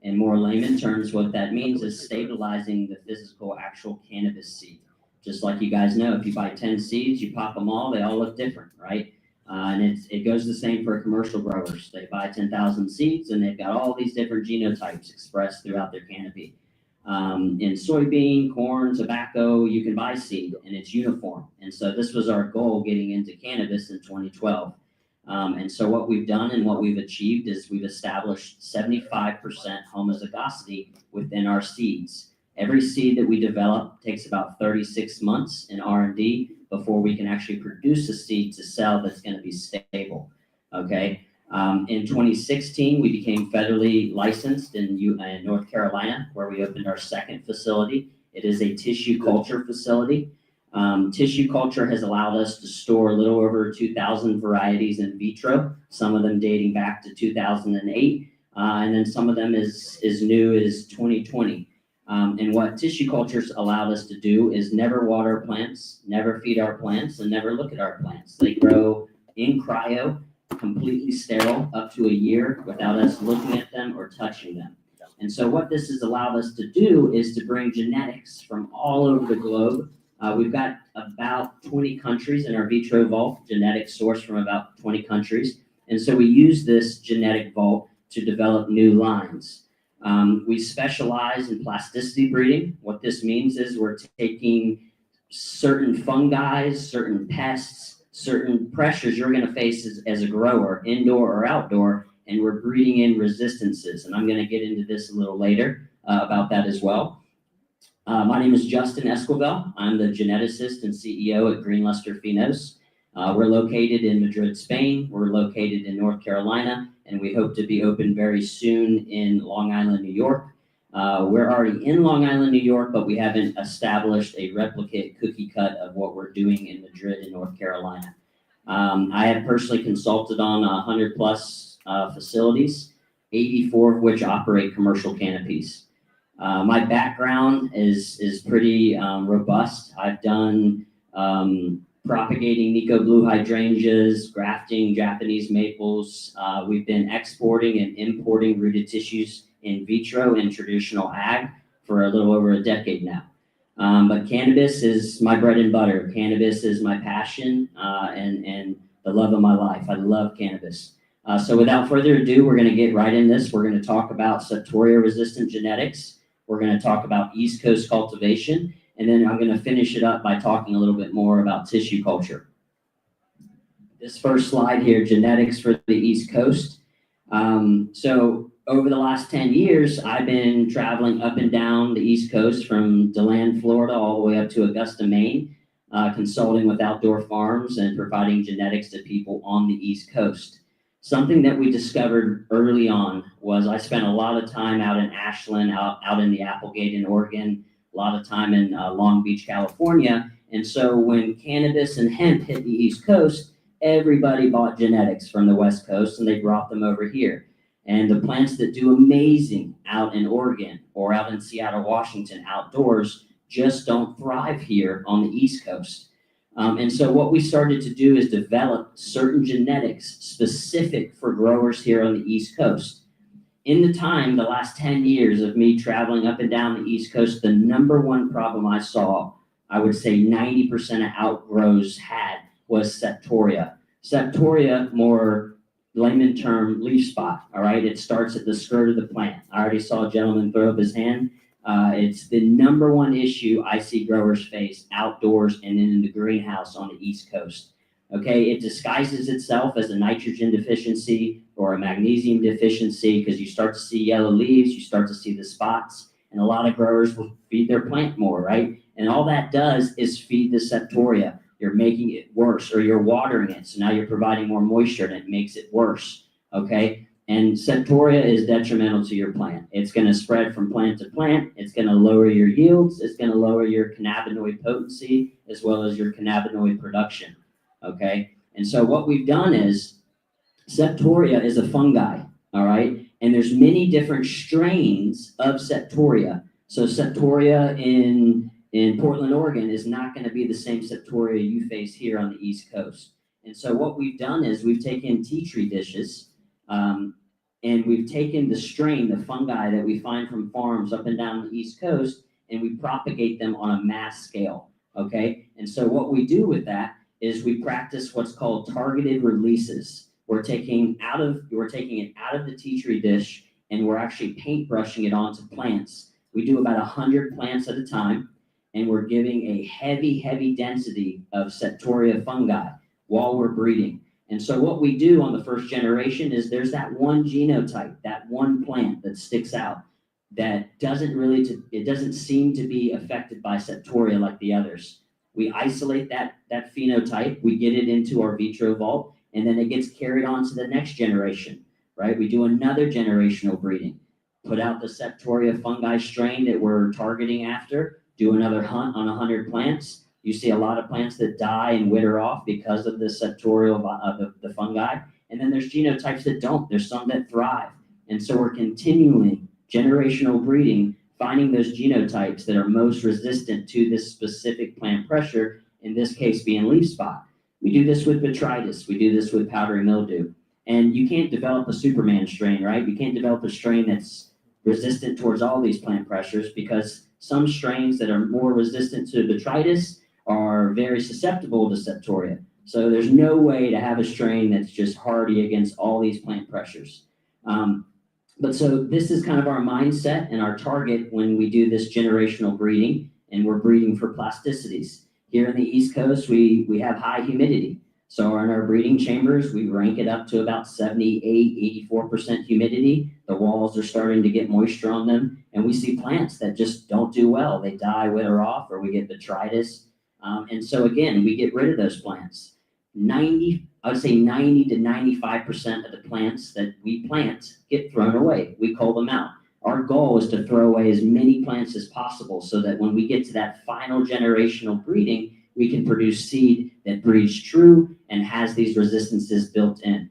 In more layman terms, what that means is stabilizing the physical actual cannabis seed. Just like you guys know, if you buy 10 seeds, you pop them all, they all look different, right? And it goes the same for commercial growers. They buy 10,000 seeds and they've got all these different genotypes expressed throughout their canopy. In soybean, corn, tobacco, you can buy seed and it's uniform. And so this was our goal getting into cannabis in 2012. And so what we've done and what we've achieved is we've established 75% homozygosity within our seeds. Every seed that we develop takes about 36 months in R&D before we can actually produce a seed to sell that's going to be stable. Okay. In 2016, we became federally licensed in North Carolina, where we opened our second facility. It is a tissue culture facility. Tissue culture has allowed us to store a little over 2,000 varieties in vitro, some of them dating back to 2008, and then some of them as new as 2020. And what tissue cultures allowed us to do is never water plants, never feed our plants, and never look at our plants. They grow in cryo, completely sterile, up to a year without us looking at them or touching them. And so what this has allowed us to do is to bring genetics from all over the globe. We've got about 20 countries in our vitro vault, genetics sourced from about 20 countries. And so we use this genetic vault to develop new lines. We specialize in plasticity breeding. What this means is we're taking certain fungi, certain pests, certain pressures you're going to face as a grower, indoor or outdoor, and we're breeding in resistances. And I'm going to get into this a little later about that as well. My name is Justin Esquivel. I'm the geneticist and CEO at Green Luster Phenos. We're located in Madrid, Spain. We're located in North Carolina, and we hope to be open very soon in Long Island, New York. We're already in Long Island, New York, but we haven't established a replicate cookie cut of what we're doing in Madrid and North Carolina. I have personally consulted on 100 plus facilities, 84 of which operate commercial canopies. My background is pretty robust. I've done propagating Nico blue hydrangeas, grafting Japanese maples. We've been exporting and importing rooted tissues in vitro in traditional ag for a little over a decade now. But cannabis is my bread and butter. Cannabis is my passion and the love of my life. I love cannabis. So without further ado, we're going to get right in this. We're going to talk about Septoria resistant genetics. We're going to talk about East Coast cultivation, and then I'm going to finish it up by talking a little bit more about tissue culture. This first slide here, genetics for the East Coast. So over the last 10 years, I've been traveling up and down the East Coast from DeLand, Florida, all the way up to Augusta, Maine, consulting with outdoor farms and providing genetics to people on the East Coast. Something that we discovered early on was I spent a lot of time out in Ashland, out in the Applegate in Oregon, a lot of time in Long Beach, California. And so when cannabis and hemp hit the East Coast, everybody bought genetics from the West Coast and they brought them over here. And the plants that do amazing out in Oregon or out in Seattle, Washington, outdoors, just don't thrive here on the East Coast. And so what we started to do is develop certain genetics specific for growers here on the East Coast. In the last 10 years of me traveling up and down the East Coast, the number one problem I saw, I would say 90% of outgrows had, was Septoria. Septoria, more layman term, leaf spot, all right? It starts at the skirt of the plant. I already saw a gentleman throw up his hand. It's the number one issue I see growers face outdoors and in the greenhouse on the East Coast. Okay, it disguises itself as a nitrogen deficiency or a magnesium deficiency because you start to see yellow leaves, you start to see the spots, and a lot of growers will feed their plant more, right? And all that does is feed the Septoria. You're making it worse, or you're watering it, so now you're providing more moisture and it makes it worse, okay? And Septoria is detrimental to your plant. It's going to spread from plant to plant. It's going to lower your yields. It's going to lower your cannabinoid potency as well as your cannabinoid production. Okay. And so what we've done is Septoria is a fungi. All right. And there's many different strains of Septoria. So Septoria in Portland, Oregon is not going to be the same Septoria you face here on the East Coast. And so what we've done is we've taken tea tree dishes, And we've taken the strain, the fungi that we find from farms up and down the East Coast, and we propagate them on a mass scale, okay? And so what we do with that is we practice what's called targeted releases. We're taking it out of the tea tree dish, and we're actually paintbrushing it onto plants. We do about 100 plants at a time, and we're giving a heavy density of Septoria fungi while we're breeding. And so what we do on the first generation is there's that one genotype, that one plant that sticks out that doesn't seem to be affected by Septoria like the others. We isolate that phenotype, we get it into our vitro vault, and then it gets carried on to the next generation, right? We do another generational breeding, put out the Septoria fungi strain that we're targeting after, do another hunt on 100 plants. You see a lot of plants that die and wither off because of the septorial the fungi. And then there's genotypes that don't. There's some that thrive. And so we're continuing generational breeding, finding those genotypes that are most resistant to this specific plant pressure, in this case being leaf spot. We do this with botrytis. We do this with powdery mildew. And you can't develop a Superman strain, right? You can't develop a strain that's resistant towards all these plant pressures, because some strains that are more resistant to botrytis are very susceptible to Septoria. So there's no way to have a strain that's just hardy against all these plant pressures. But so this is kind of our mindset and our target when we do this generational breeding, and we're breeding for plasticities. Here in the East Coast, we have high humidity. So in our breeding chambers, we rank it up to about 78, 84% humidity. The walls are starting to get moisture on them, and we see plants that just don't do well. They die, wither off, or we get botrytis. And so again, we get rid of those plants. I would say 90 to 95% of the plants that we plant get thrown away. We cull them out. Our goal is to throw away as many plants as possible so that when we get to that final generational breeding, we can produce seed that breeds true and has these resistances built in.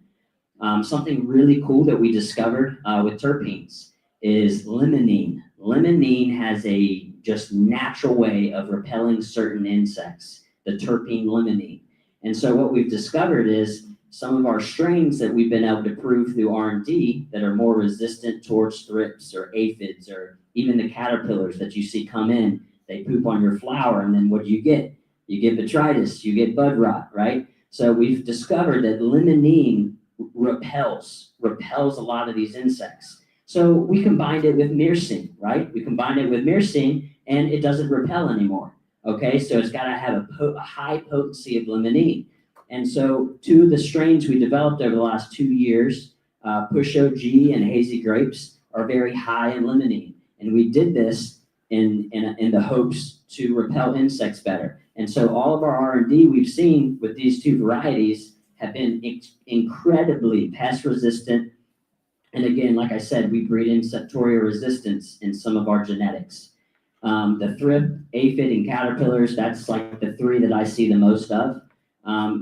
Something really cool that we discovered with terpenes is limonene. Limonene has a just natural way of repelling certain insects, the terpene limonene. And so what we've discovered is some of our strains that we've been able to prove through R&D that are more resistant towards thrips or aphids, or even the caterpillars that you see come in, they poop on your flower, and then what do you get? You get botrytis, you get bud rot, right? So we've discovered that limonene repels a lot of these insects. So we combined it with myrcene, right? We combined it with myrcene, and it doesn't repel anymore. Okay, so it's got to have a high potency of limonene. And so two of the strains we developed over the last 2 years, Push OG and Hazy Grapes, are very high in limonene. And we did this in the hopes to repel insects better. And so all of our R&D we've seen with these two varieties have been incredibly pest resistant. And again, like I said, we breed in Septoria resistance in some of our genetics. The thrip, aphid, and caterpillars, that's like the three that I see the most of.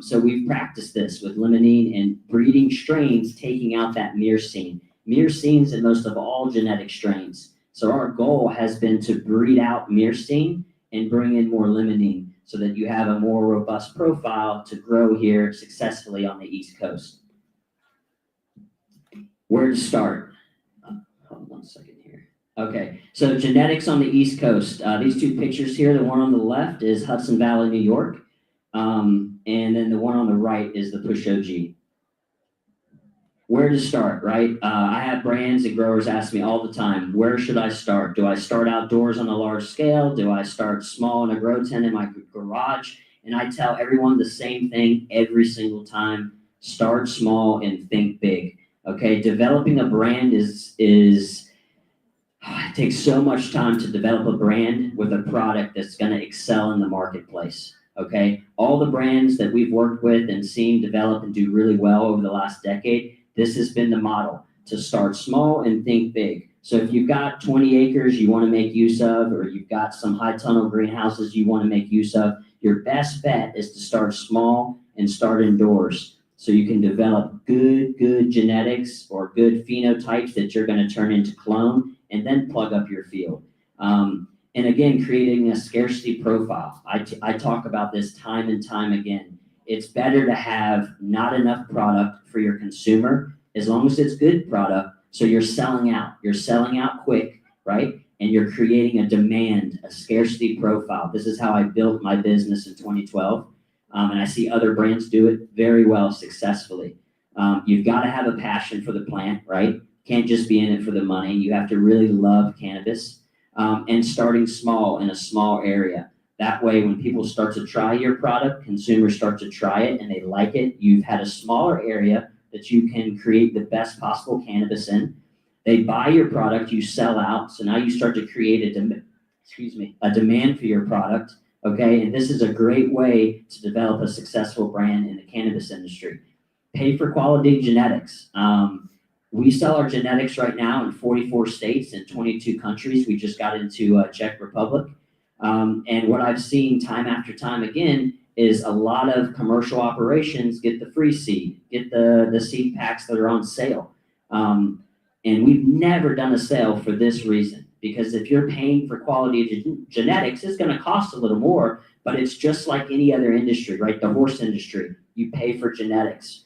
So we've practiced this with limonene and breeding strains, taking out that myrcene. Myrcene's in most of all genetic strains. So our goal has been to breed out myrcene and bring in more limonene so that you have a more robust profile to grow here successfully on the East Coast. Where to start? Hold on 1 second here. Okay, so genetics on the East Coast. These two pictures here, the one on the left is Hudson Valley, New York. And then the one on the right is the Push OG. Where to start, right? I have brands and growers ask me all the time, where should I start? Do I start outdoors on a large scale? Do I start small in a grow tent in my garage? And I tell everyone the same thing every single time. Start small and think big. Okay, developing a brand it takes so much time to develop a brand with a product that's going to excel in the marketplace. Okay, all the brands that we've worked with and seen develop and do really well over the last decade, this has been the model, to start small and think big. So if you've got 20 acres you want to make use of, or you've got some high tunnel greenhouses you want to make use of, your best bet is to start small and start indoors. So you can develop good genetics or good phenotypes that you're going to turn into clone and then plug up your field. And again, creating a scarcity profile. I talk about this time and time again. It's better to have not enough product for your consumer, as long as it's good product, So you're selling out quick, right? And you're creating a demand, a scarcity profile. This is how I built my business in 2012. And I see other brands do it very well successfully. You've got to have a passion for the plant, right? Can't just be in it for the money. You have to really love cannabis, and starting small in a small area. That way, when people start to try your product, consumers start to try it and they like it, you've had a smaller area that you can create the best possible cannabis in. They buy your product, you sell out. So now you start to create a demand for your product. Okay, and this is a great way to develop a successful brand in the cannabis industry. Pay for quality genetics. We sell our genetics right now in 44 states and 22 countries. We just got into Czech Republic. And what I've seen time after time again is a lot of commercial operations get the free seed, get the seed packs that are on sale. And we've never done a sale for this reason, because if you're paying for quality genetics, it's going to cost a little more, but it's just like any other industry, right? The horse industry, you pay for genetics.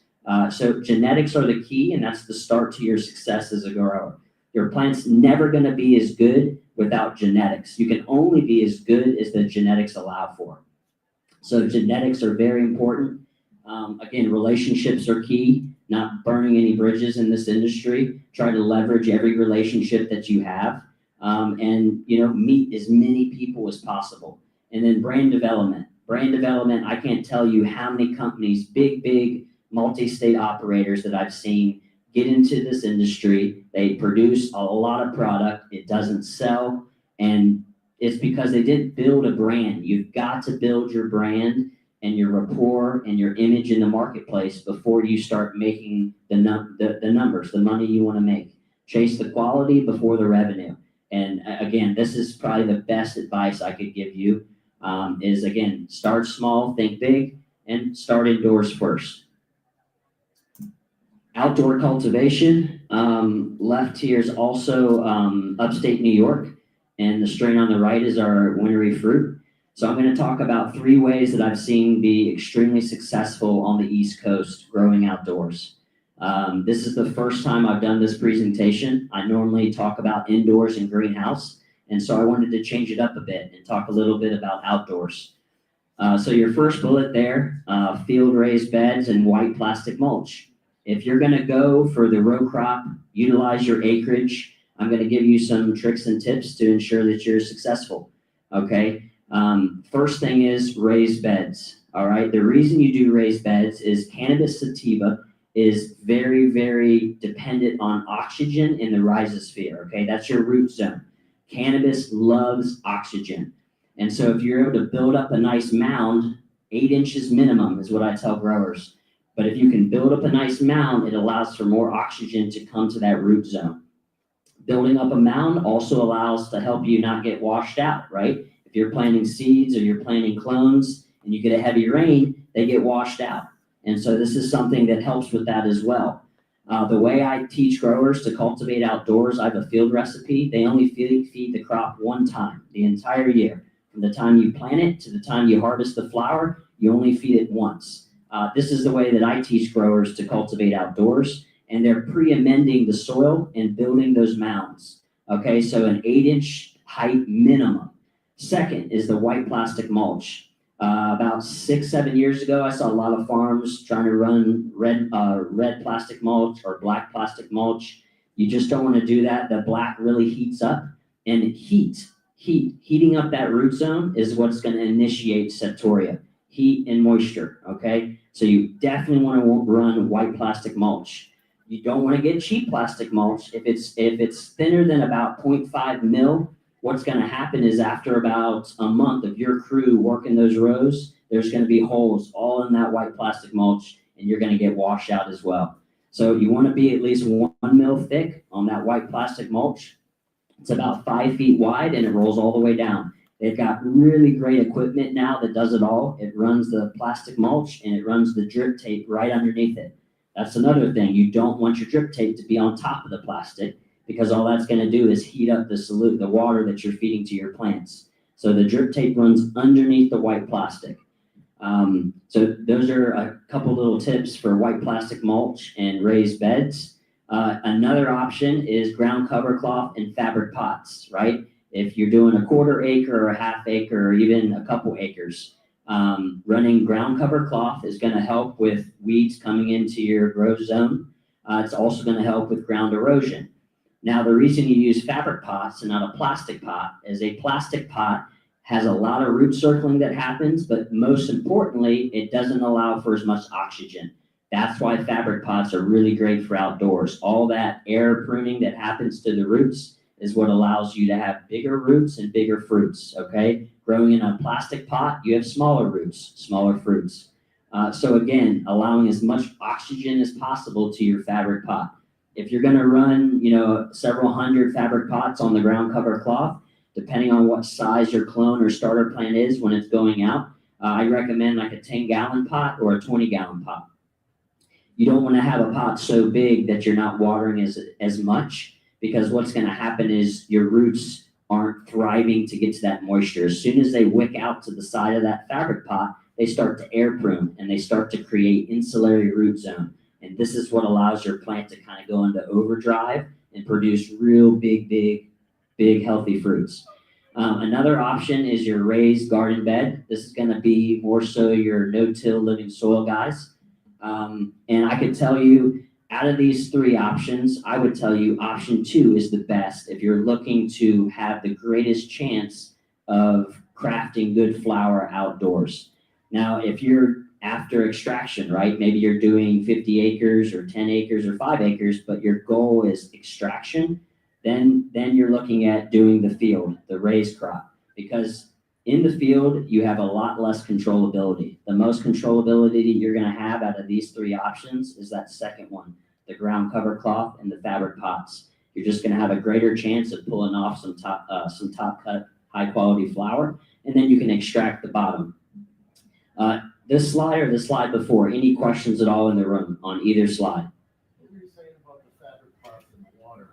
So genetics are the key, and that's the start to your success as a grower. Your plant's never going to be as good without genetics. You can only be as good as the genetics allow for. So genetics are very important. Again, relationships are key, not burning any bridges in this industry. Try to leverage every relationship that you have, and meet as many people as possible. And then brand development. I can't tell you how many companies, big multi-state operators that I've seen get into this industry. They produce a lot of product, it doesn't sell, and it's because they didn't build a brand. You've got to build your brand and your rapport and your image in the marketplace before you start making the numbers, the money you want to make. Chase the quality before the revenue. And again, this is probably the best advice I could give you, is again, start small, think big, and start indoors first. Outdoor cultivation. Left here is also upstate New York, and the strain on the right is our wintry fruit. So I'm going to talk about 3 ways that I've seen be extremely successful on the East Coast growing outdoors. This is the first time I've done this presentation. I normally talk about indoors and greenhouse, and so I wanted to change it up a bit and talk a little bit about outdoors. So your first bullet there, field raised beds and white plastic mulch. If you're going to go for the row crop, utilize your acreage. I'm going to give you some tricks and tips to ensure that you're successful. Okay. First thing is raised beds. All right. The reason you do raised beds is cannabis sativa is very, very dependent on oxygen in the rhizosphere. Okay. That's your root zone. Cannabis loves oxygen. And so if you're able to build up a nice mound, 8 inches minimum is what I tell growers. But if you can build up a nice mound, it allows for more oxygen to come to that root zone. Building up a mound also allows to help you not get washed out, right? If you're planting seeds or you're planting clones and you get a heavy rain, they get washed out. And so this is something that helps with that as well. The way I teach growers to cultivate outdoors, I have a field recipe. They only feed the crop 1 time the entire year. From the time you plant it to the time you harvest the flower, you only feed it once. This is the way that I teach growers to cultivate outdoors, and they're pre-amending the soil and building those mounds. Okay, so an 8-inch height minimum. Second is the white plastic mulch. About 6-7 years ago, I saw a lot of farms trying to run red plastic mulch or black plastic mulch. You just don't want to do that. The black really heats up, and heating up that root zone is what's going to initiate septoria. Heat and moisture, okay? So you definitely want to run white plastic mulch. You don't want to get cheap plastic mulch. If it's thinner than about 0.5 mil, what's going to happen is after about a month of your crew working those rows, there's going to be holes all in that white plastic mulch, and you're going to get washed out as well. So you want to be at least 1 mil thick on that white plastic mulch. It's about 5 feet wide, and it rolls all the way down. They've got really great equipment now that does it all. It runs the plastic mulch and it runs the drip tape right underneath it. That's another thing. You don't want your drip tape to be on top of the plastic, because all that's going to do is heat up the water that you're feeding to your plants. So the drip tape runs underneath the white plastic. So those are a couple little tips for white plastic mulch and raised beds. Another option is ground cover cloth and fabric pots, right? If you're doing a quarter acre or a half acre or even a couple acres, running ground cover cloth is going to help with weeds coming into your growth zone. It's also going to help with ground erosion. Now, the reason you use fabric pots and not a plastic pot is a plastic pot has a lot of root circling that happens, but most importantly, it doesn't allow for as much oxygen. That's why fabric pots are really great for outdoors. All that air pruning that happens to the roots is what allows you to have bigger roots and bigger fruits, okay? Growing in a plastic pot, you have smaller roots, smaller fruits. So again, allowing as much oxygen as possible to your fabric pot. If you're gonna run, several hundred fabric pots on the ground cover cloth, depending on what size your clone or starter plant is when it's going out, I recommend like a 10-gallon pot or a 20-gallon pot. You don't want to have a pot so big that you're not watering as much, because what's going to happen is your roots aren't thriving to get to that moisture. As soon as they wick out to the side of that fabric pot, they start to air prune and they start to create insulary root zone. And this is what allows your plant to kind of go into overdrive and produce real big healthy fruits. Another option is your raised garden bed. This is going to be more so your no-till living soil guys. And I could tell you, out of these three options, I would tell you option 2 is the best if you're looking to have the greatest chance of crafting good flower outdoors. Now, if you're after extraction, right, maybe you're doing 50 acres or 10 acres or 5 acres, but your goal is extraction, then you're looking at doing the field, the raised crop, because in the field, you have a lot less controllability. The most controllability you're going to have out of these three options is that second one, the ground cover cloth and the fabric pots. You're just going to have a greater chance of pulling off some top cut, high quality flower, and then you can extract the bottom. This slide or the slide before, any questions at all in the room on either slide? What were you saying about the fabric pots and the water?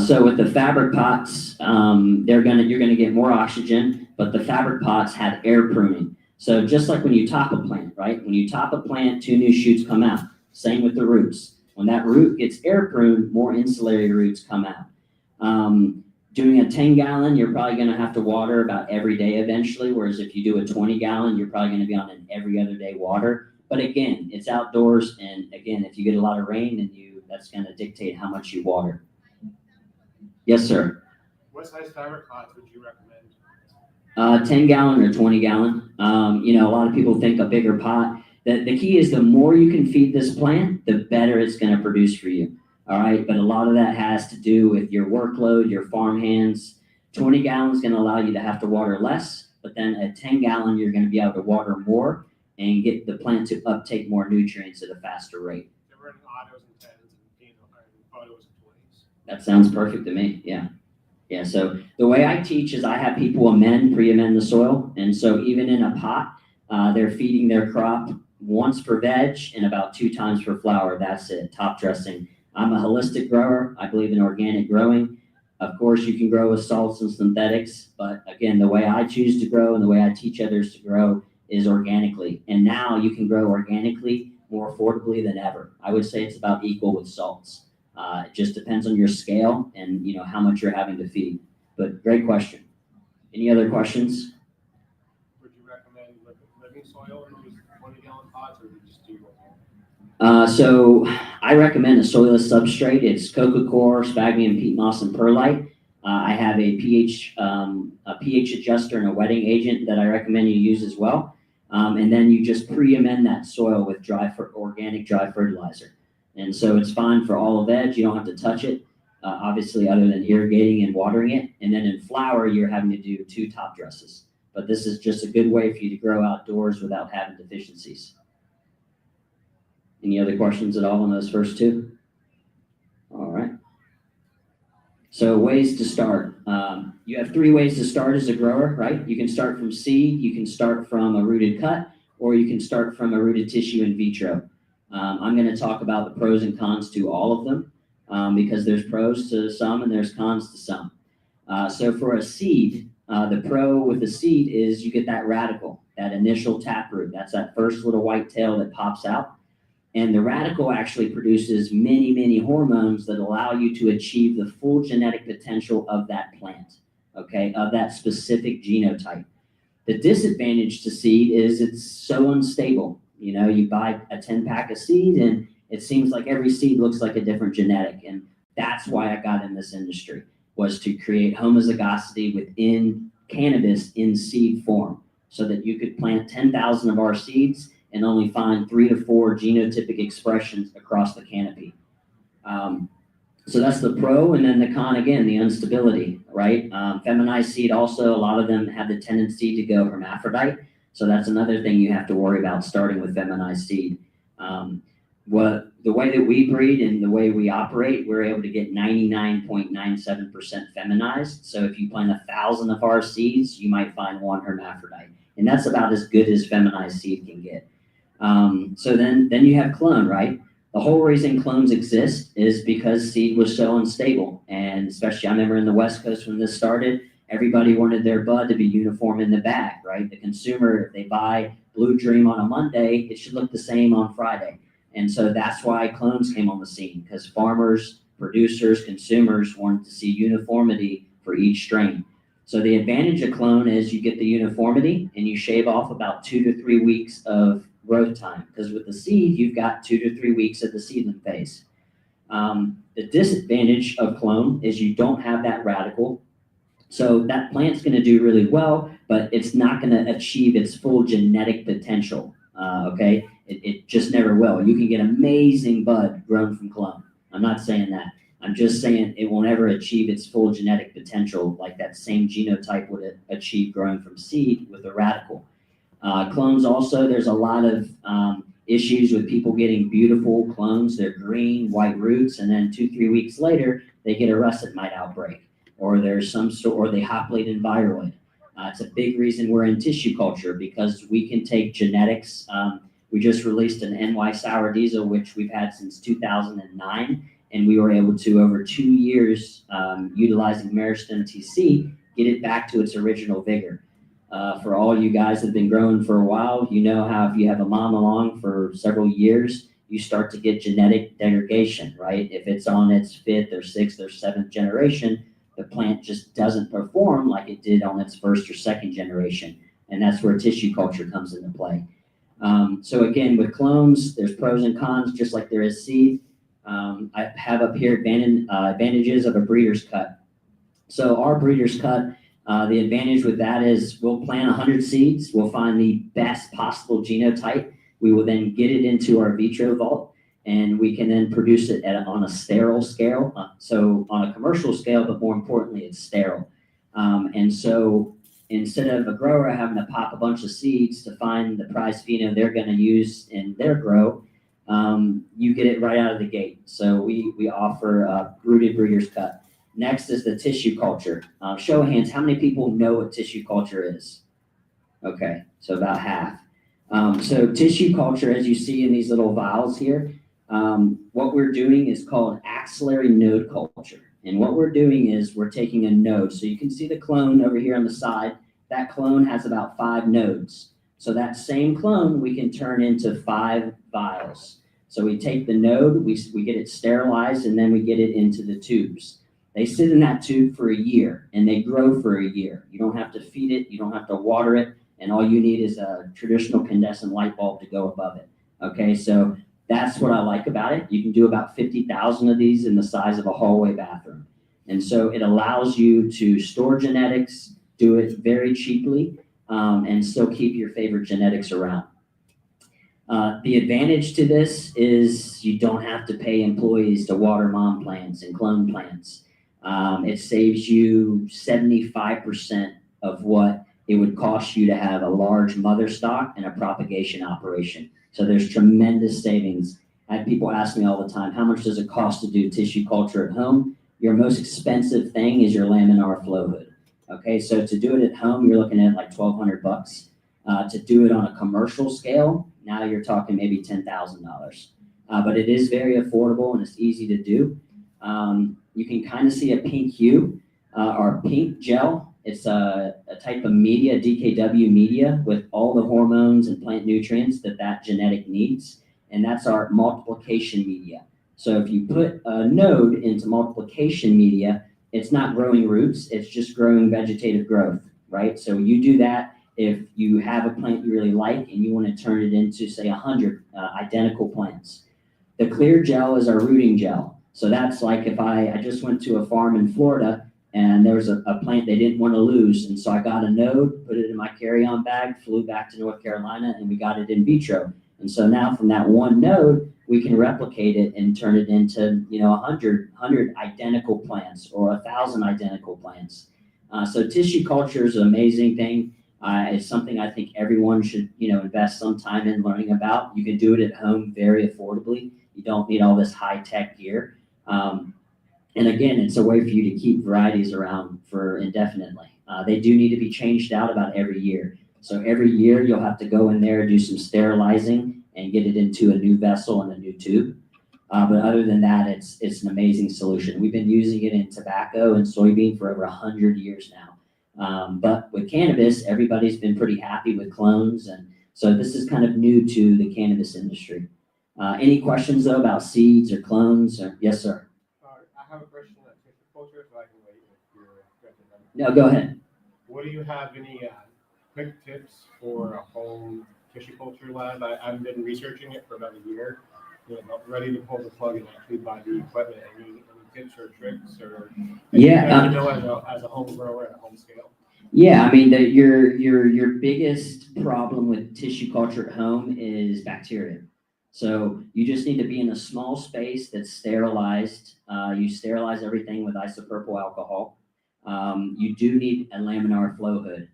So with the fabric pots, you're gonna get more oxygen, but the fabric pots have air pruning. So just like when you top a plant, right? When you top a plant, 2 new shoots come out. Same with the roots. When that root gets air pruned, more insulary roots come out. Doing a 10-gallon, you're probably gonna have to water about every day eventually, whereas if you do a 20-gallon, you're probably gonna be on an every other day water. But again, it's outdoors, and again, if you get a lot of rain, then that's gonna dictate how much you water. Yes, sir. What size fabric pots would you recommend? 10-gallon or 20-gallon. A lot of people think a bigger pot. The key is the more you can feed this plant, the better it's going to produce for you. All right, but a lot of that has to do with your workload, your farm hands. 20 gallons is going to allow you to have to water less, but then at 10-gallon, you're going to be able to water more and get the plant to uptake more nutrients at a faster rate. They're running autos and 10s and photos and 20s. That sounds perfect to me. Yeah. So the way I teach is I have people pre-amend the soil. And so even in a pot, they're feeding their crop once for veg and about 2 times for flower. That's it, top dressing. I'm a holistic grower. I believe in organic growing. Of course, you can grow with salts and synthetics, but again, the way I choose to grow and the way I teach others to grow is organically. And now you can grow organically more affordably than ever. I would say it's about equal with salts. It just depends on your scale and how much you're having to feed. But great question. Any other questions? Would you recommend living soil in those 20-gallon pots, or would you just do So I recommend a soilless substrate. It's coco coir, sphagnum, peat moss, and perlite. I have a pH adjuster and a wetting agent that I recommend you use as well. And then you just pre-amend that soil with organic dry fertilizer. And so it's fine for all of veg. You don't have to touch it, obviously, other than irrigating and watering it. And then in flower, you're having to do 2 top dresses. But this is just a good way for you to grow outdoors without having deficiencies. Any other questions at all on those first 2? All right. So ways to start. You have 3 ways to start as a grower, right? You can start from seed, you can start from a rooted cut, or you can start from a rooted tissue in vitro. I'm going to talk about the pros and cons to all of them because there's pros to some and there's cons to some. So for a seed, the pro with the seed is you get that radicle, that initial taproot. That's that first little white tail that pops out. And the radical actually produces many, many hormones that allow you to achieve the full genetic potential of that plant, okay, of that specific genotype. The disadvantage to seed is it's so unstable. You know, you buy a 10-pack of seed and it seems like every seed looks like a different genetic. And that's why I got in this industry, was to create homozygosity within cannabis in seed form so that you could plant 10,000 of our seeds and only find 3 to 4 genotypic expressions across the canopy. So that's the pro, and then the con again, the instability, right? Feminized seed also, a lot of them have the tendency to go hermaphrodite. So that's another thing you have to worry about starting with feminized seed. The way that we breed and the way we operate, we're able to get 99.97% feminized. So if you plant 1,000 of our seeds, you might find 1 hermaphrodite. And that's about as good as feminized seed can get. So then you have clone, right? The whole reason clones exist is because seed was so unstable. And especially, I remember in the West Coast when this started, everybody wanted their bud to be uniform in the bag, right? The consumer, if they buy Blue Dream on a Monday, it should look the same on Friday. And so that's why clones came on the scene, because farmers, producers, consumers wanted to see uniformity for each strain. So the advantage of clone is you get the uniformity and you shave off about 2 to 3 weeks of growth time, because with the seed, you've got 2 to 3 weeks of the seedling phase. The disadvantage of clone is you don't have that radical. So that plant's going to do really well, but it's not going to achieve its full genetic potential. Okay, it just never will. You can get amazing bud grown from clone. I'm not saying that. I'm just saying it will never achieve its full genetic potential like that same genotype would achieve growing from seed with a radical. Clones also, there's a lot of issues with people getting beautiful clones. They're green, white roots, and then 2-3 weeks later, they get a russet mite outbreak, or there's some sort, or they hoplate in viroid. It's a big reason we're in tissue culture, because we can take genetics. We just released an NY sour diesel, which we've had since 2009, and we were able to, over 2 years, utilizing Meristem TC, get it back to its original vigor. For all you guys that have been growing for a while, you know how if you have a mom along for several years, you start to get genetic degradation, right? If it's on its 5th or 6th or 7th generation, the plant just doesn't perform like it did on its 1st or 2nd generation. And that's where tissue culture comes into play. So again, with clones, there's pros and cons, just like there is seed. I have up here advantages of a breeder's cut. So our breeder's cut, the advantage with that is we'll plant 100 seeds. We'll find the best possible genotype. We will then get it into our vitro vault, and we can then produce it on a sterile scale. So on a commercial scale, but more importantly, it's sterile. And so instead of a grower having to pop a bunch of seeds to find the prize pheno they're going to use in their grow, you get it right out of the gate. So we offer a rooted breeder's cut. Next is the tissue culture. Show of hands, how many people know what tissue culture is? Okay, so about half. So tissue culture, as you see in these little vials here, what we're doing is called axillary node culture. And what we're doing is we're taking a node. So you can see the clone over here on the side. That clone has about 5 nodes. So that same clone we can turn into 5 vials. So we take the node, we get it sterilized, and then we get it into the tubes. They sit in that tube for a year, and they grow for a year. You don't have to feed it, you don't have to water it, and all you need is a traditional incandescent light bulb to go above it. Okay, so that's what I like about it. You can do about 50,000 of these in the size of a hallway bathroom. And so it allows you to store genetics, do it very cheaply, and still keep your favorite genetics around. The advantage to this is you don't have to pay employees to water mom plants and clone plants. It saves you 75% of what it would cost you to have a large mother stock and a propagation operation. So there's tremendous savings. I have people ask me all the time, how much does it cost to do tissue culture at home? Your most expensive thing is your laminar flow hood. Okay, so to do it at home, you're looking at like $1,200. To do it on a commercial scale, now you're talking maybe $10,000. But it is very affordable and it's easy to do. You can kind of see a pink hue. Our pink gel, it's a type of media, DKW media, with all the hormones and plant nutrients that genetic needs. and that's our multiplication media. So if you put a node into multiplication media, it's not growing roots, it's just growing vegetative growth, right? So you do that if you have a plant you really like and you want to turn it into, say, 100 identical plants. The clear gel is our rooting gel. So that's like if I just went to a farm in Florida and there was a plant they didn't want to lose. And so I got a node, put it in my carry-on bag, flew back to North Carolina, and we got it in vitro. And so now from that one node, we can replicate it and turn it into, 100 identical plants or 1,000 identical plants. So tissue culture is an amazing thing. It's something I think everyone should, invest some time in learning about. You can do it at home very affordably. You don't need all this high-tech gear. And again, it's a way for you to keep varieties around for indefinitely. They do need to be changed out about every year. So every year you'll have to go in there, do some sterilizing, and get it into a new vessel and a new tube. But other than that, it's an amazing solution. We've been using it in tobacco and soybean for over 100 years now. But with cannabis, everybody's been pretty happy with clones, and so this is kind of new to the cannabis industry. Any questions though about seeds or clones? Or yes, sir. I have a question on tissue culture, so I can wait if you're ready. No, go ahead. What do you have any quick tips for a home tissue culture lab? I've been researching it for about a year. I'm ready to pull the plug and actually buy the equipment. Any tips or tricks or as a home grower at a home scale? Yeah, I mean your biggest problem with tissue culture at home is bacteria. So you just need to be in a small space that's sterilized. You sterilize everything with isopropyl alcohol. You do need a laminar flow hood.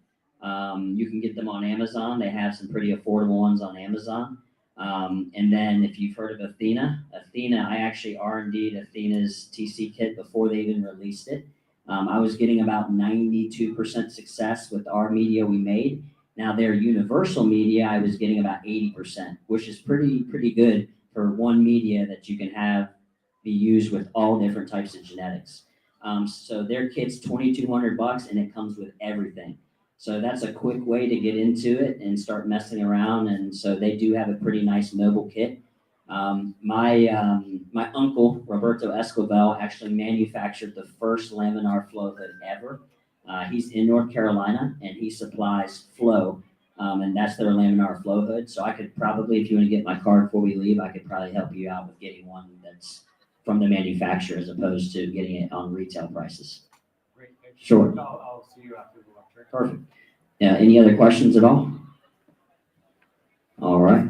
You can get them on Amazon. They have some pretty affordable ones on Amazon. And then if you've heard of Athena, I actually R&D'd Athena's TC kit before they even released it. I was getting about 92% success with our media we made. Now their universal media, I was getting about 80%, which is pretty good for one media that you can have be used with all different types of genetics. So their kit's $2,200 and it comes with everything. So that's a quick way to get into it and start messing around. And so they do have a pretty nice mobile kit. My uncle, Roberto Esquivel, actually manufactured the first laminar flow hood ever. He's in North Carolina and he supplies Flow, and that's their laminar flow hood. So I could probably, if you want to get my card before we leave, I could probably help you out with getting one that's from the manufacturer as opposed to getting it on retail prices. Great, thank you. Sure. I'll see you after the lecture. Perfect. Yeah, any other questions at all? All right.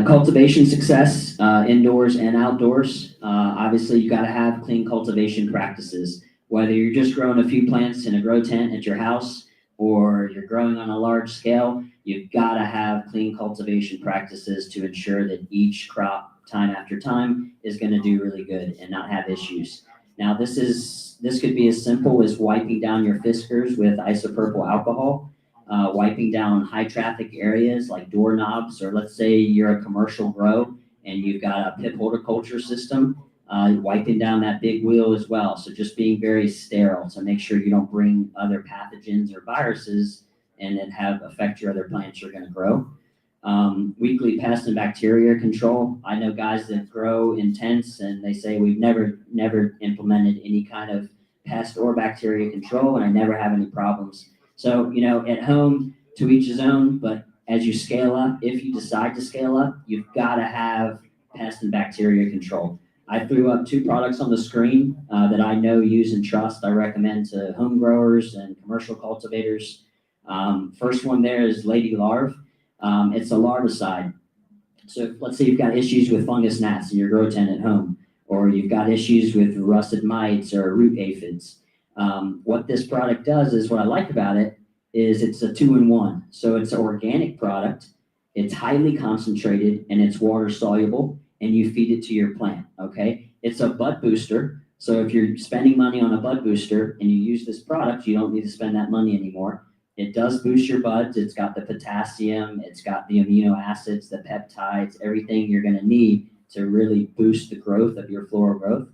Cultivation success, indoors and outdoors. Obviously, you got to have clean cultivation practices. Whether you're just growing a few plants in a grow tent at your house or you're growing on a large scale, you've got to have clean cultivation practices to ensure that each crop, time after time, is going to do really good and not have issues. Now, this could be as simple as wiping down your fiskars with isopropyl alcohol. Wiping down high traffic areas like doorknobs, or let's say you're a commercial grow and you've got a pip horticulture system, wiping down that big wheel as well. So just being very sterile to make sure you don't bring other pathogens or viruses and then affect your other plants you're going to grow. Weekly pest and bacteria control. I know guys that grow in tents and they say we've never implemented any kind of pest or bacteria control and I never have any problems. So, at home, to each his own, but as you scale up, if you decide to scale up, you've got to have pest and bacteria control. I threw up 2 products on the screen that I know, use, and trust. I recommend to home growers and commercial cultivators. First one there is Lady Larve. It's a larvicide. So let's say you've got issues with fungus gnats in your grow tent at home, or you've got issues with rusted mites or root aphids. What this product does is, what I like about it is it's a 2-in-1. So it's an organic product, it's highly concentrated, and it's water soluble, and you feed it to your plant, okay? It's a bud booster. So if you're spending money on a bud booster and you use this product, you don't need to spend that money anymore. It does boost your buds. It's got the potassium, it's got the amino acids, the peptides, everything you're gonna need to really boost the growth of your floral growth.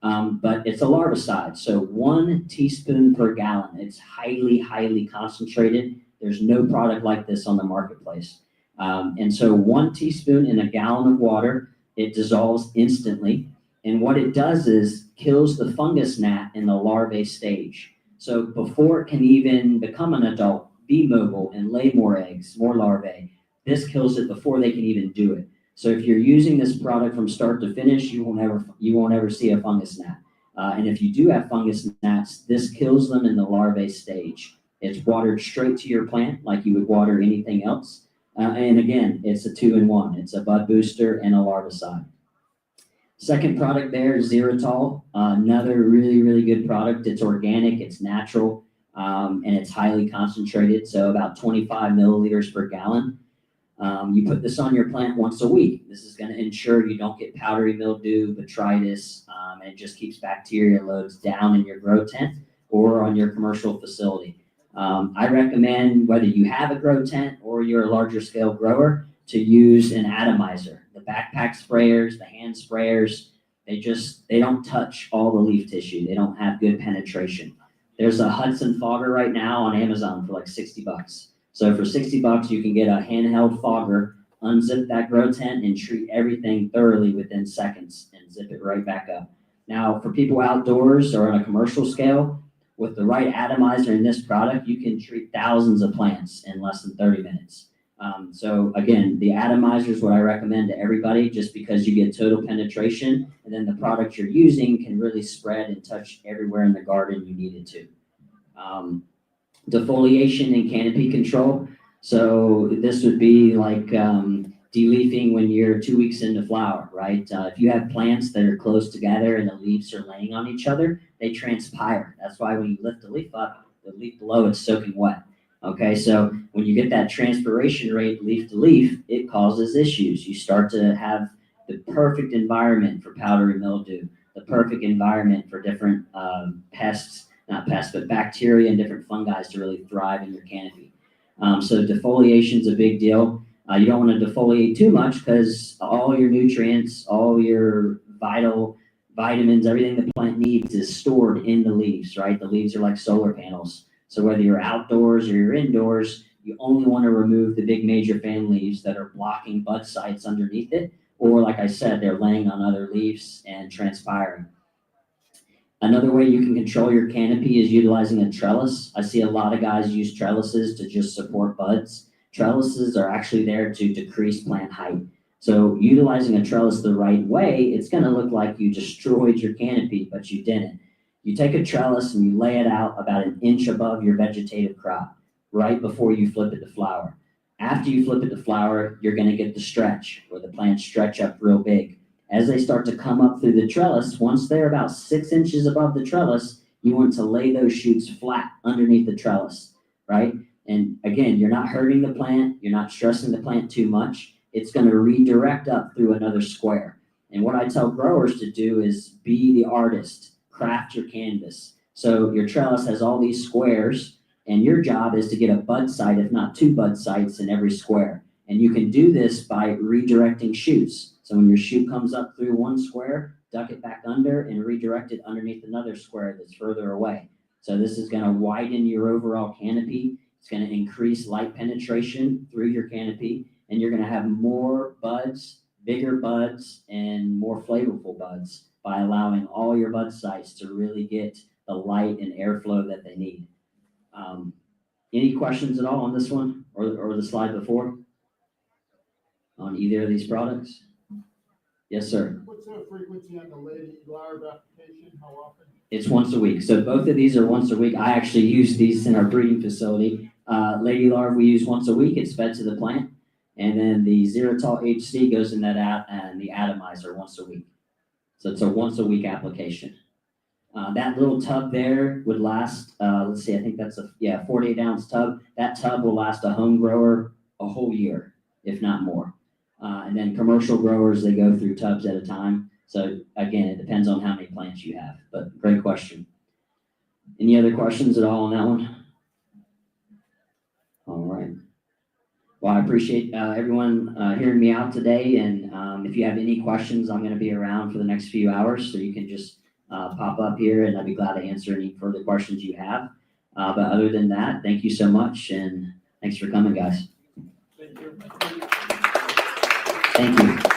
But it's a larvicide, so 1 teaspoon per gallon. It's highly, highly concentrated. There's no product like this on the marketplace. And so 1 teaspoon in a gallon of water, it dissolves instantly. And what it does is kills the fungus gnat in the larvae stage. So before it can even become an adult, be mobile, and lay more eggs, more larvae, this kills it before they can even do it. So if you're using this product from start to finish, you won't ever see a fungus gnat. And if you do have fungus gnats, this kills them in the larvae stage. It's watered straight to your plant like you would water anything else. And again, it's a 2-in-1. It's a bud booster and a larvicide. Second product there is Xeritol, another really, really good product. It's organic, it's natural, and it's highly concentrated, so about 25 milliliters per gallon. You put this on your plant once a week. This is going to ensure you don't get powdery mildew, botrytis, and it just keeps bacteria loads down in your grow tent or on your commercial facility. I recommend, whether you have a grow tent or you're a larger scale grower, to use an atomizer. The backpack sprayers, the hand sprayers, they don't touch all the leaf tissue. They don't have good penetration. There's a Hudson fogger right now on Amazon for like $60. So for $60, you can get a handheld fogger, unzip that grow tent, and treat everything thoroughly within seconds and zip it right back up. Now, for people outdoors or on a commercial scale, with the right atomizer in this product, you can treat thousands of plants in less than 30 minutes. So again, the atomizer is what I recommend to everybody, just because you get total penetration, and then the product you're using can really spread and touch everywhere in the garden you need it to. Defoliation and canopy control. So this would be like de-leafing when you're 2 weeks into flower, right? If you have plants that are close together and the leaves are laying on each other, they transpire. That's why when you lift the leaf up, the leaf below is soaking wet. Okay, so when you get that transpiration rate leaf to leaf, it causes issues. You start to have the perfect environment for powdery mildew, the perfect environment for different pests, not pests, but bacteria and different fungi to really thrive in your canopy. So defoliation is a big deal. You don't want to defoliate too much, because all your nutrients, all your vital vitamins, everything the plant needs is stored in the leaves, right? The leaves are like solar panels. So whether you're outdoors or you're indoors, you only want to remove the big major fan leaves that are blocking bud sites underneath it, or like I said, they're laying on other leaves and transpiring. Another way you can control your canopy is utilizing a trellis. I see a lot of guys use trellises to just support buds. Trellises are actually there to decrease plant height. So utilizing a trellis the right way, it's going to look like you destroyed your canopy, but you didn't. You take a trellis and you lay it out about 1 inch above your vegetative crop, right before you flip it to flower. After you flip it to flower, you're going to get the stretch, where the plants stretch up real big. As they start to come up through the trellis, once they're about 6 inches above the trellis, you want to lay those shoots flat underneath the trellis, right? And again, you're not hurting the plant, you're not stressing the plant too much. It's going to redirect up through another square. And what I tell growers to do is be the artist, craft your canvas. So your trellis has all these squares, and your job is to get a bud site, if not 2 bud sites in every square. And you can do this by redirecting shoots. So when your shoot comes up through one square, duck it back under and redirect it underneath another square that's further away. So this is going to widen your overall canopy. It's going to increase light penetration through your canopy, and you're going to have more buds, bigger buds, and more flavorful buds by allowing all your bud sites to really get the light and airflow that they need. Any questions at all on this one or the slide before on either of these products? Yes, sir. What's the frequency on the lady larva application? How often? It's once a week. So both of these are once a week. I actually use these in our breeding facility. Lady larva we use once a week. It's fed to the plant. And then the Xeritol HC goes in that and the atomizer once a week. So it's a once a week application. That little tub there would last, let's see, I think that's a 48 ounce tub. That tub will last a home grower a whole year, if not more. And then commercial growers, they go through tubs at a time. So again, it depends on how many plants you have, but great question. Any other questions at all on that one? All right. Well, I appreciate everyone hearing me out today. And if you have any questions, I'm going to be around for the next few hours. So you can just pop up here and I'd be glad to answer any further questions you have. But other than that, thank you so much. And thanks for coming, guys. Thank you. Thank you.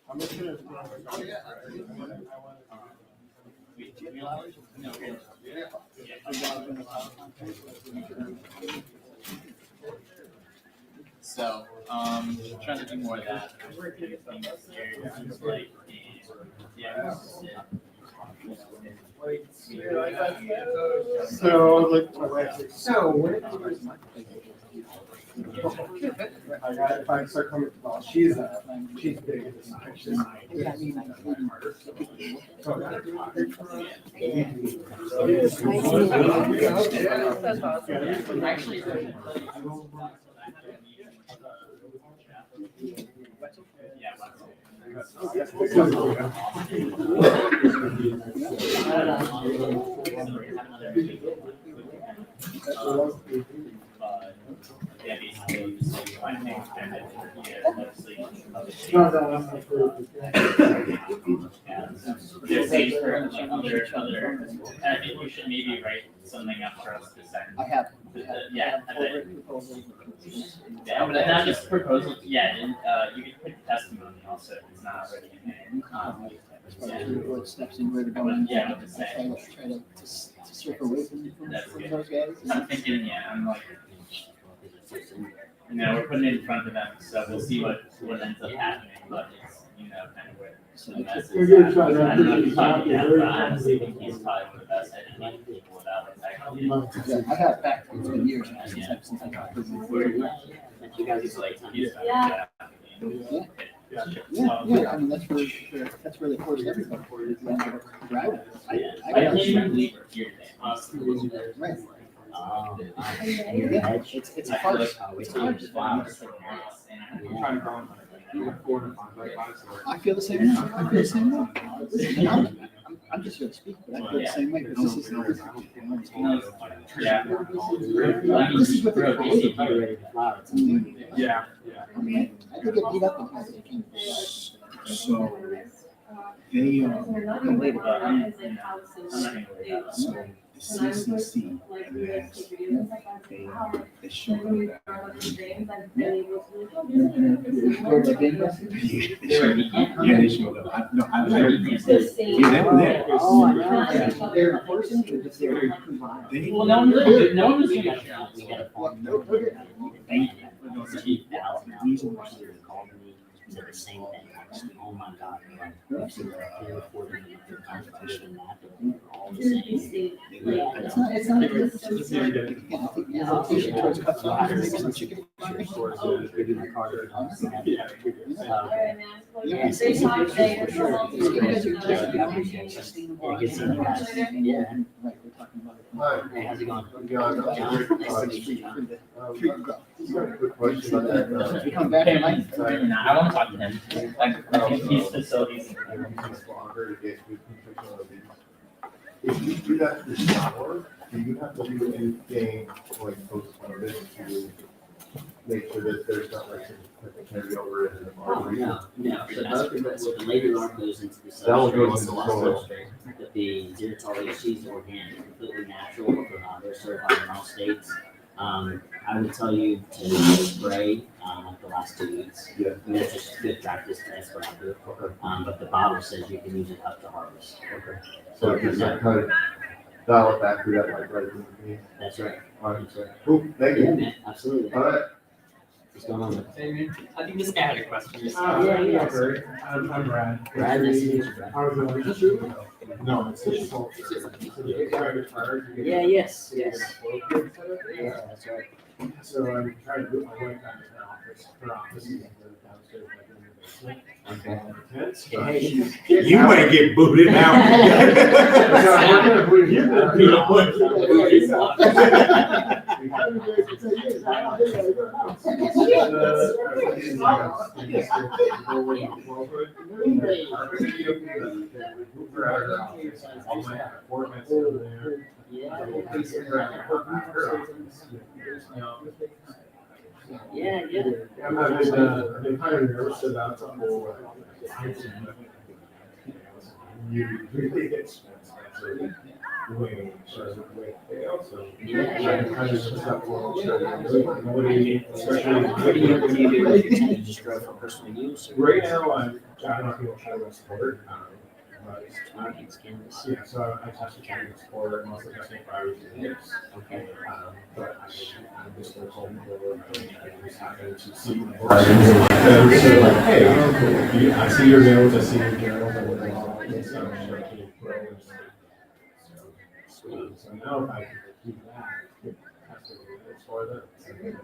I'm just gonna. So, trying to do more of that. If I start coming, well, she's big. There's things for other, I think we should maybe write something up for us to send. I have. Yeah, yeah, but not just proposal, yeah, and, you can put testimony also, if it's not already in there. What steps in where to go in. Yeah, what to say. Try to circle away from That's good. those guys. I'm thinking, yeah, I'm like, we're putting it in front of them, so we'll see what ends up happening, but it's, kind of where the mess We're is. gonna try to- I don't know if he's talking about, but I honestly think he's probably one of the best educated people about what's actually. Yeah, I got back, it's been years now since I got to You guys He's like, Yeah. Yeah, I mean, that's where they forced everybody. Right? I can't even believe we're here today. Right. Yeah. It's I a feel farce. like It's I'm hard. just nervous, and I'm trying to go on. I feel the same way. I feel the same way. And I'm just here to speak, but I feel the same way, because this is. yeah. This is what they're creating. Yeah, I mean, I could get beat up in here. So they, so the CCC, they showed up. Yeah, they showed up. I they were there. Oh, I know. They're enforcing it, just they're. Well, no one really, no one was gonna show. We got a form. Thank you. The reason why they called me is the same thing. I was like, oh my God. Like, the competition and that, they're all the same. It's not, application towards cuts off, maybe some chicken. Yeah. Right, we're talking about it. Hi. Hey, how's it going? Just got a quick question on that. We come back and like. Nah, I wanna talk to him, like, he's facilities. If you do that for shower, do you have to do anything like postpone it to make sure that there's not like some carryover into the Oh, market? no. So that's the later on goes into the. That will go substrate, into the less soil. substrate. But the xylitol is organic, completely natural, they're certified in all states. I would tell you to spray, like the last 2 weeks. Yeah. And that's just good practice, that's what I do. Okay, But the bottle says you can use it up to harvest. okay. So just like kind of dial it back to that like right in the beginning. That's right. All right, That's right. cool, thank Yeah, you. man, absolutely. All right. What's going on? I think this guy had a question. I'm Brad. Brad, nice to meet you, Brad. How is it? No, it's just. Yeah, yes. Yeah, that's right. So I'm trying to put my wife back in her office is downstairs, like in the basement. Okay. You might get booted out. Yeah, yeah. I'm been kind of nervous about the whole. You really expensive. way, so way fail, so. Yeah. I can kind of just step forward, nobody, especially. What do you do with your tent? You just grow for personal use? Or Right now, I'm not going to try to sport, but, It's cannabis. yeah, so I tested cannabis sport, mostly testing for IVs and hips. Okay. But I'm just going home for, I just happen to see. So like, hey, I see your notes, I see your journals, and what all that stuff, so I can grow and stuff. So now if I can keep that, that's what it's for them.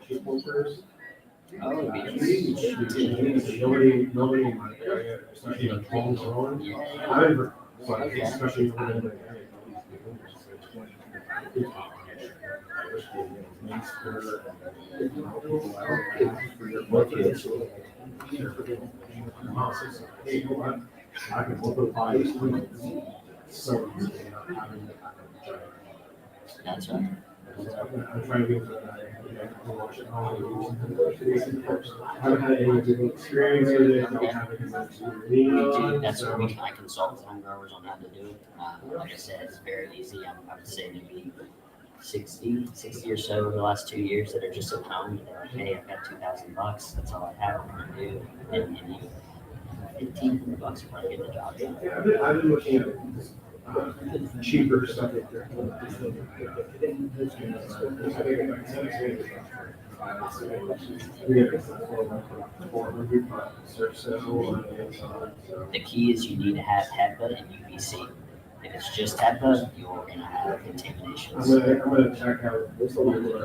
Cheap cultures. Oh, it'd be huge. Nobody in my area, especially in homegrown. I remember, like, especially when I'm in I can multiply this so easily, not having to That's right. I'm trying to get to that. I haven't had any good experience with it. I don't have any Dude, that's what I consult with home growers on how to do it. Like I said, it's very easy. I would say maybe 60 or so over the last 2 years that are just at home. They're like, hey, I've got $2,000. That's all I have. I'm going to do. And you, $1,500 will probably get the job done. Yeah, I've been looking at cheaper stuff. The key is you need to have HEPA and UVC. If it's just HEPA, you're going to have contaminations. I'm gonna check out.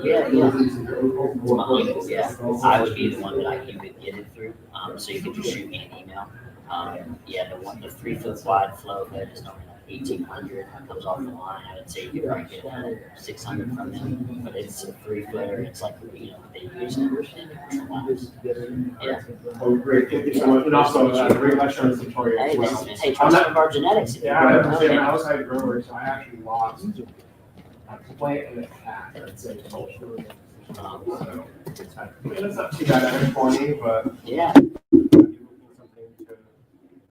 Yeah. I would be the one that you would get it through. So you could just shoot me an email. The 3 foot wide flow bed is normally like 1,800. Comes off the line. I would say you could probably get 600 from them. But it's a 3 footer. It's like they use it in commercial labs. Yeah. Oh, great, thank you so much, and also, great lecture on Septoria as Hey, well. hey, try some of our genetics. If you Yeah, I don't have know to say, it. I'm an outside grower, so I actually lost a plant and a cat, I'd say. So, it's not too bad, I'm 20, but Yeah.